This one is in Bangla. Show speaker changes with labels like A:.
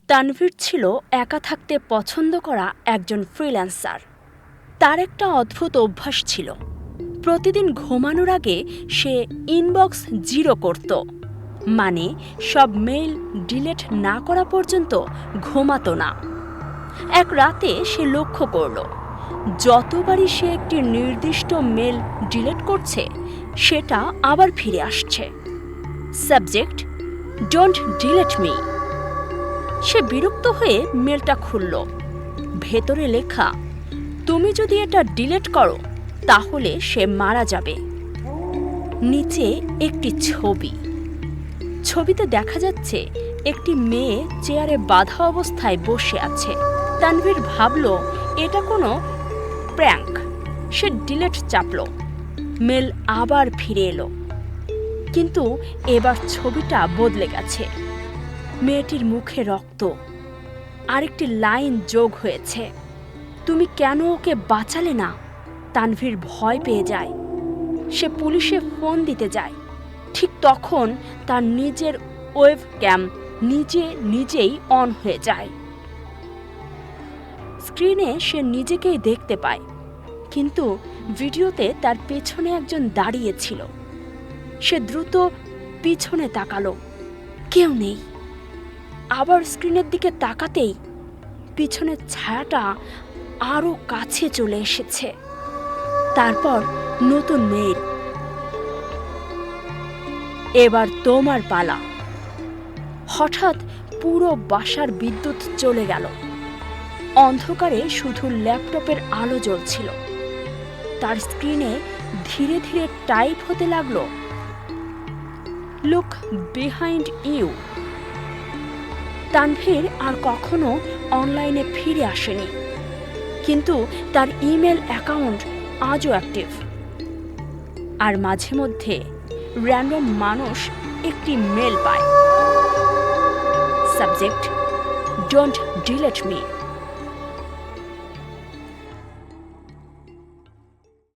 A: তানভীর ছিল একা থাকতে পছন্দ করা একজন ফ্রিল্যান্সার। তার একটা অদ্ভুত অভ্যাস ছিল, প্রতিদিন ঘুমানোর আগে সে ইনবক্স জিরো করত, মানে সব মেইল ডিলিট না করা পর্যন্ত ঘুমাতো না। এক রাতে সে লক্ষ্য করল, যতবারই সে একটি নির্দিষ্ট মেল ডিলিট করছে সেটা আবার ফিরে আসছে। Subject, don't delete me. সে বিরক্ত হয়ে মেলটা খুলল। ভেতরে লেখা, তুমি যদি এটা ডিলিট করো তাহলে সে মারা যাবে। নিচে একটি ছবিতে দেখা যাচ্ছে একটি মেয়ে চেয়ারে বাঁধা অবস্থায় বসে আছে। তানভীর ভাবল এটা কোনো প্র্যাঙ্ক। সে ডিলিট চাপল। মেল আবার ফিরে এলো, কিন্তু এবার ছবিটা বদলে গেছে। মেয়েটির মুখে রক্ত, আরেকটি লাইন যোগ হয়েছে, তুমি কেন ওকে বাঁচালে না? তানভীর ভয় পেয়ে যায়। সে পুলিশে ফোন দিতে যায়। ঠিক তখন তার নিজের ওয়েব ক্যাম নিজেই অন হয়ে যায়। স্ক্রিনে সে নিজেকেই দেখতে পায়, কিন্তু ভিডিওতে তার পেছনে একজন দাঁড়িয়ে ছিল। সে দ্রুত পিছনে তাকালো, কেউ নেই। আবার স্ক্রিনের দিকে তাকাতেই পিছনের ছায়াটা আরো কাছে চলে এসেছে। তারপর নতুন মেইল, এবার তোমার পালা। হঠাৎ পুরো বাসার বিদ্যুৎ চলে গেল। অন্ধকারে শুধু ল্যাপটপের আলো জ্বলছিল। তার স্ক্রিনে ধীরে ধীরে টাইপ হতে লাগলো, লুক বিহাইন্ড ইউ। তানভীর আর কখনো অনলাইনে ফিরে আসেনি, কিন্তু তার ইমেল অ্যাকাউন্ট আজও অ্যাক্টিভ। আর মাঝে মধ্যে র্যান্ডম মানুষ একটি মেল পায়, সাবজেক্ট, ডোন্ট ডিলিট মি।